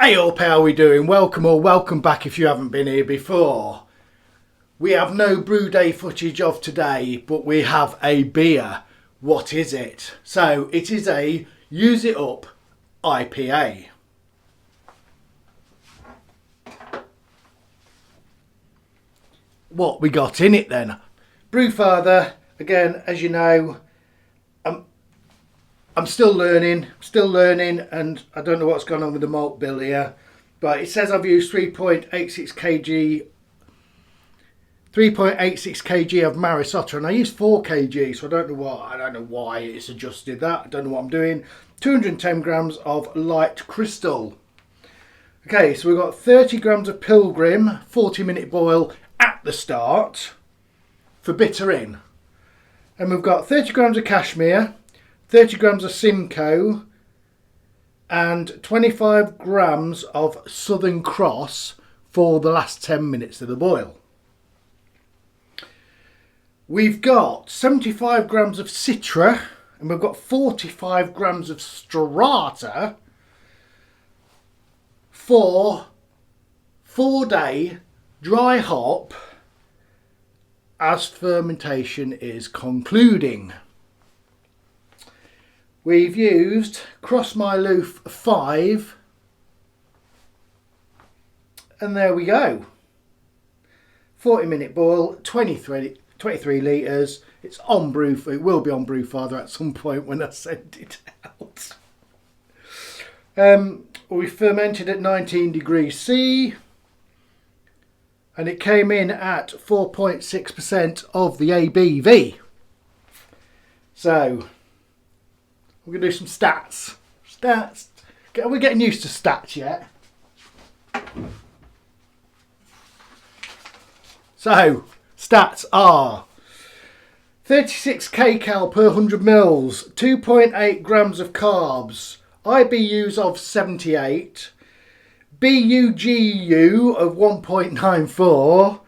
Hey up, how are we doing? Welcome or welcome back if you haven't been here before. We have no brew day footage of today, but we have a beer. What is it? So it is a Use It Up IPA. What we got in it then? Brewfather, again, as you know, I'm still learning, and I don't know what's going on with the malt bill here, but it says I've used 3.86 kg of Maris Otter, and I used 4 kg, so I don't know why it's adjusted that. I don't know what I'm doing. 210 grams of light crystal. Okay, so we've got 30 grams of Pilgrim, 40-minute boil at the start for bitter in, and we've got 30 grams of Cashmere, 30 grams of Simcoe and 25 grams of Southern Cross for the last 10 minutes of the boil. We've got 75 grams of Citra and we've got 45 grams of Strata for 4-day dry hop as fermentation is concluding. We've used Cross My Loof 5 and there we go. 40-minute boil, 23 litres. It's on brew. It will be on Brewfather at some point when I send it out. We fermented at 19 degrees C and it came in at 4.6% of the ABV. So we're going to do some stats. Are we getting used to stats yet? So, stats are 36 kcal per 100 mils, 2.8 grams of carbs, IBUs of 78, BUGU of 1.94,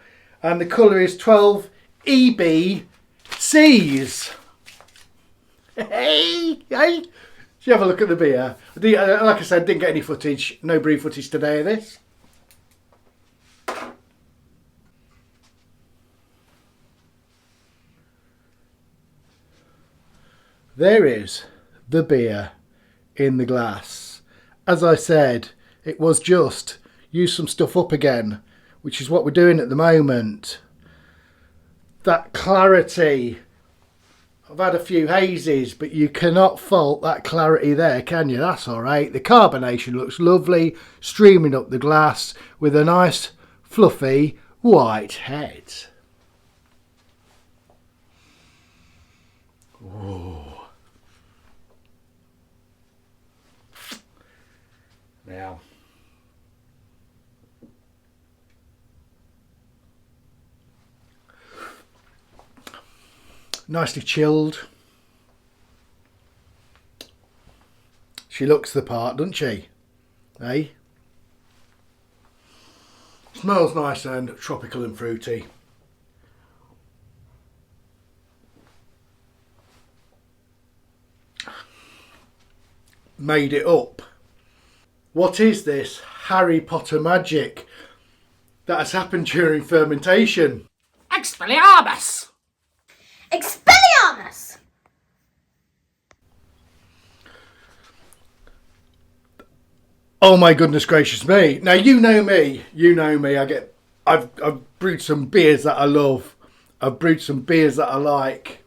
and the colour is 12 EBCs. Hey! Should you have a look at the beer? Like I said, didn't get any footage, no brew footage today of this. There is the beer in the glass. As I said, it was just use some stuff up again, which is what we're doing at the moment. That clarity. I've had a few hazes, but you cannot fault that clarity there, can you? That's all right. The carbonation looks lovely, streaming up the glass with a nice, fluffy white head. Oh. Now, nicely chilled. She looks the part, doesn't she? Eh? Smells nice and tropical and fruity. Made it up. What is this Harry Potter magic that has happened during fermentation? Expelliarmus! Expelliarmus! Oh my goodness gracious me. Now you know me. I've brewed some beers that I love. I've brewed some beers that I like.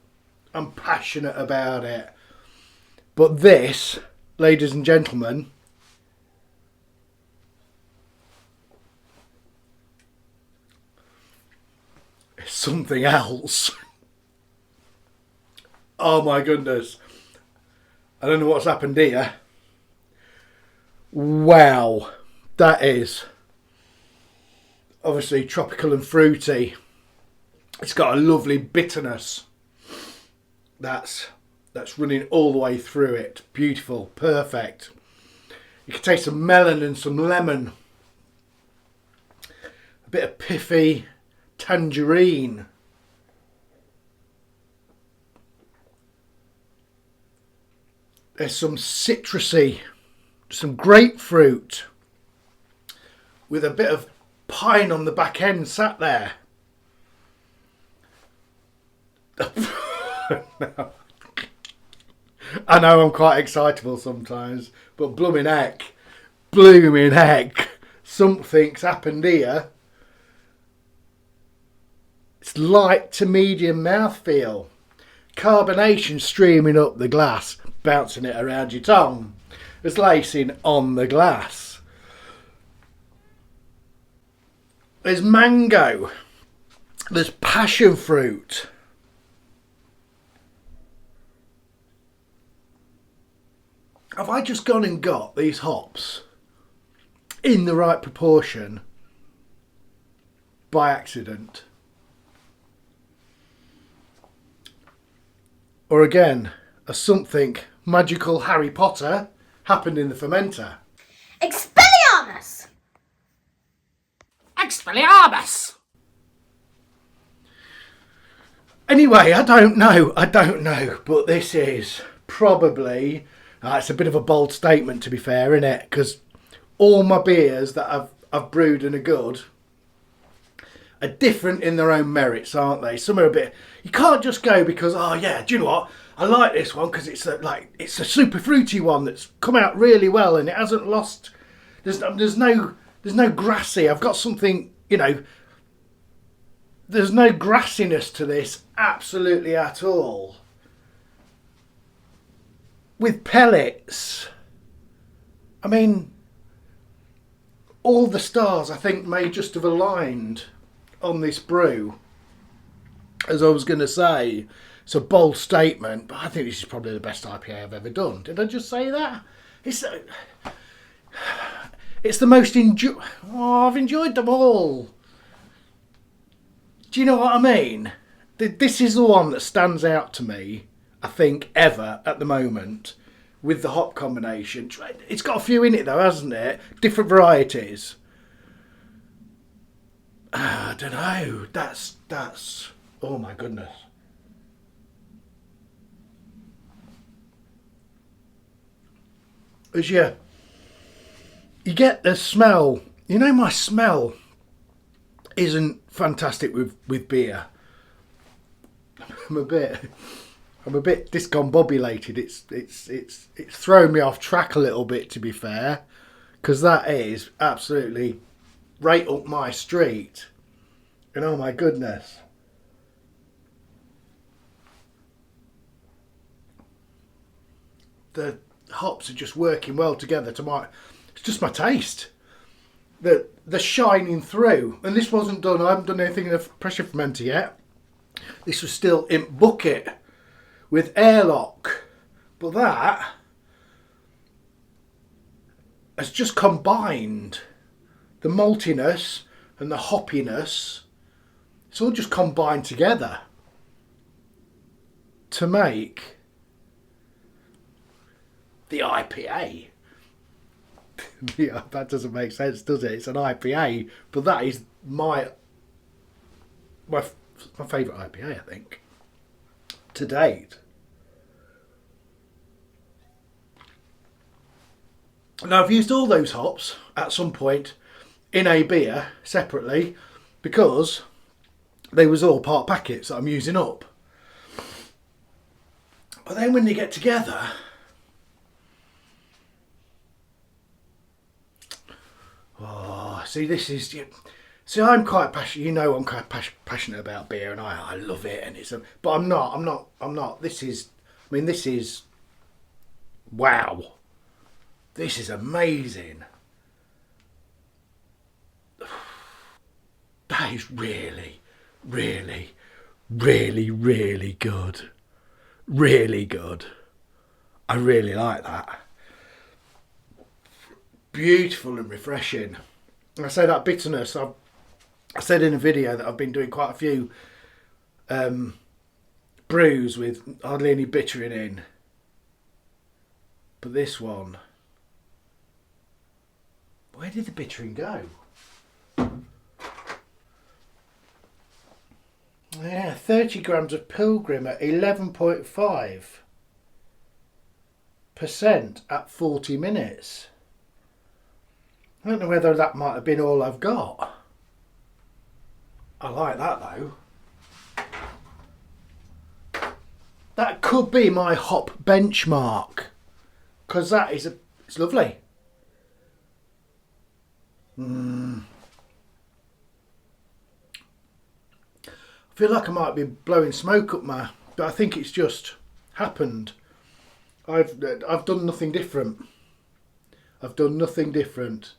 I'm passionate about it. But this, ladies and gentlemen, is something else. Oh my goodness. I don't know what's happened here. Wow. That is obviously tropical and fruity. It's got a lovely bitterness. That's running all the way through it. Beautiful. Perfect. You can taste some melon and some lemon. A bit of piffy tangerine. There's some citrusy, some grapefruit. with a bit of pine on the back end sat there. No. I know I'm quite excitable sometimes, but blooming heck, something's happened here. It's light to medium mouthfeel. Carbonation streaming up the glass, bouncing it around your tongue. There's lacing on the glass. There's mango. There's passion fruit. Have I just gone and got these hops in the right proportion by accident? Or again, a something magical Harry Potter happened in the fermenter? Expelliarmus! Expelliarmus! Anyway, I don't know, but this is probably... it's a bit of a bold statement, to be fair, isn't it? Because all my beers that I've brewed and are good are different in their own merits, aren't they? Some are a bit... You can't just go because, oh yeah, do you know what? I like this one because it's a super fruity one that's come out really well and it hasn't lost... There's no grassy. I've got something, you know... There's no grassiness to this absolutely at all. With pellets, I mean, all the stars I think may just have aligned on this brew. As I was going to say, it's a bold statement, but I think this is probably the best IPA I've ever done. Did I just say that? It's the most I've enjoyed them all. Do you know what I mean? This is the one that stands out to me, I think, ever at the moment with the hop combination. It's got a few in it though, hasn't it? Different varieties. I don't know. That's oh my goodness. As you get the smell, you know, my smell isn't fantastic with beer. I'm a bit discombobulated. It's thrown me off track a little bit, to be fair, because that is absolutely right up my street. And oh my goodness, the hops are just working well together. It's just my taste. The shining through, and this wasn't done. I haven't done anything in a pressure fermenter yet. This was still in bucket with airlock, but that has just combined the maltiness and the hoppiness. It's all just combined together to make the IPA. Yeah, that doesn't make sense, does it? It's an IPA, but that is my favourite IPA, I think, to date. Now, I've used all those hops at some point in a beer separately because they was all part packets that I'm using up. But then when they get together, see, this is... See, I'm quite passionate. You know, I'm quite passionate about beer, and I love it. And but I'm not. This is... I mean, this is... Wow. This is amazing. That is really, really, really, really good. Really good. I really like that. Beautiful and refreshing. I say that bitterness, I said in a video that I've been doing quite a few brews with hardly any bittering in. But this one, where did the bittering go? Yeah, 30 grams of Pilgrim at 11.5% at 40 minutes. I don't know whether that might have been all I've got. I like that though. That could be my hop benchmark, because that is it's lovely. I feel like I might be blowing smoke up my, but I think it's just happened. I've done nothing different. I've done nothing different.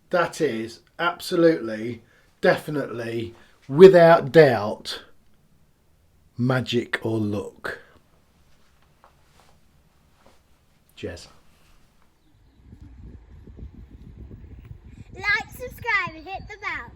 That is absolutely, definitely, without doubt, magic or luck. Jez. Like, subscribe and hit the bell.